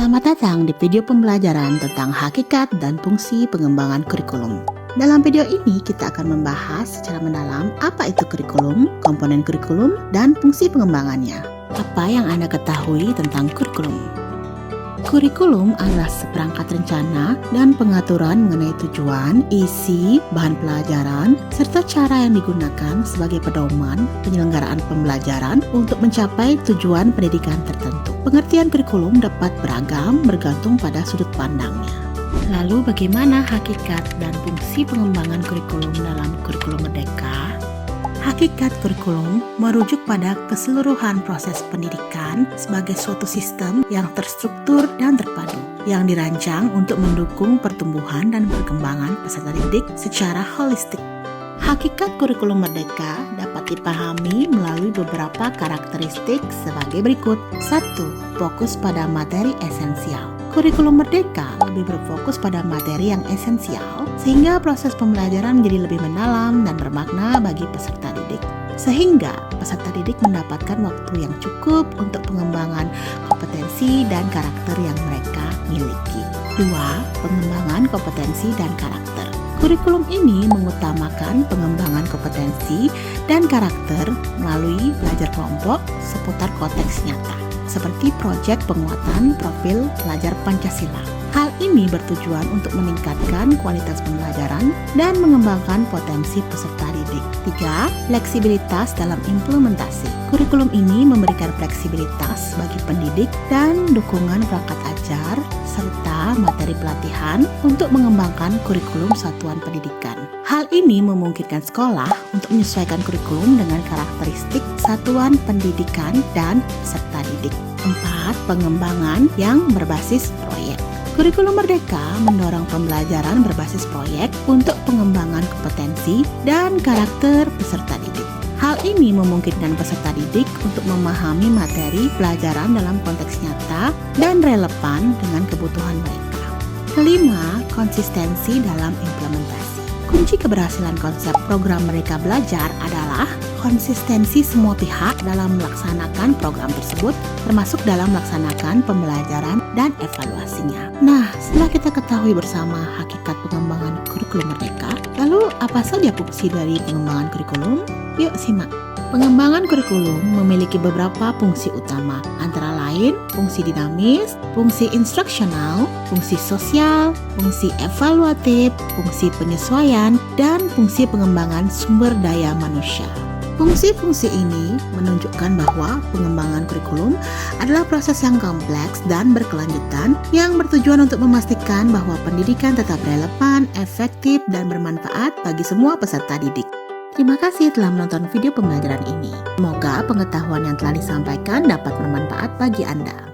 Selamat datang di video pembelajaran tentang hakikat dan fungsi pengembangan kurikulum. Dalam video ini kita akan membahas secara mendalam apa itu kurikulum, komponen kurikulum, dan fungsi pengembangannya. Apa yang Anda ketahui tentang kurikulum? Kurikulum adalah seperangkat rencana dan pengaturan mengenai tujuan, isi, bahan pelajaran, serta cara yang digunakan sebagai pedoman penyelenggaraan pembelajaran untuk mencapai tujuan pendidikan tertentu. Pengertian kurikulum dapat beragam bergantung pada sudut pandangnya. Lalu bagaimana hakikat dan fungsi pengembangan kurikulum dalam kurikulum merdeka? Hakikat kurikulum merujuk pada keseluruhan proses pendidikan sebagai suatu sistem yang terstruktur dan terpadu, yang dirancang untuk mendukung pertumbuhan dan perkembangan peserta didik secara holistik. Hakikat kurikulum merdeka dapat dipahami melalui beberapa karakteristik sebagai berikut. 1. Fokus pada materi esensial. Kurikulum merdeka lebih berfokus pada materi yang esensial, sehingga proses pembelajaran menjadi lebih mendalam dan bermakna bagi peserta didik. Sehingga peserta didik mendapatkan waktu yang cukup untuk pengembangan kompetensi dan karakter yang mereka miliki. 2. Pengembangan kompetensi dan karakter. Kurikulum ini mengutamakan pengembangan kompetensi dan karakter melalui belajar kelompok seputar konteks nyata, seperti proyek penguatan profil pelajar Pancasila. Hal ini bertujuan untuk meningkatkan kualitas pembelajaran dan mengembangkan potensi peserta didik. 3. Fleksibilitas dalam implementasi. Kurikulum ini memberikan fleksibilitas bagi pendidik dan dukungan perangkat ajar serta materi pelatihan untuk mengembangkan kurikulum satuan pendidikan. Hal ini memungkinkan sekolah untuk menyesuaikan kurikulum dengan karakteristik satuan pendidikan dan peserta didik. 4. Pengembangan yang berbasis proyek. Kurikulum merdeka mendorong pembelajaran berbasis proyek untuk pengembangan kompetensi dan karakter peserta didik. Hal ini memungkinkan peserta didik untuk memahami materi pelajaran dalam konteks nyata dan relevan dengan kebutuhan mereka. 5. Konsistensi dalam implementasi. Kunci keberhasilan konsep program Merdeka Belajar adalah konsistensi semua pihak dalam melaksanakan program tersebut, termasuk dalam melaksanakan pembelajaran dan evaluasinya. Nah, setelah kita ketahui bersama hakikat pengembangan kurikulum merdeka, lalu apa saja fungsi dari pengembangan kurikulum? Yuk simak. Pengembangan kurikulum memiliki beberapa fungsi utama, antara lain fungsi dinamis, fungsi instruksional, fungsi sosial, fungsi evaluatif, fungsi penyesuaian, dan fungsi pengembangan sumber daya manusia. Fungsi-fungsi ini menunjukkan bahwa pengembangan kurikulum adalah proses yang kompleks dan berkelanjutan yang bertujuan untuk memastikan bahwa pendidikan tetap relevan, efektif, dan bermanfaat bagi semua peserta didik. Terima kasih telah menonton video pembelajaran ini. Semoga pengetahuan yang telah disampaikan dapat bermanfaat bagi Anda.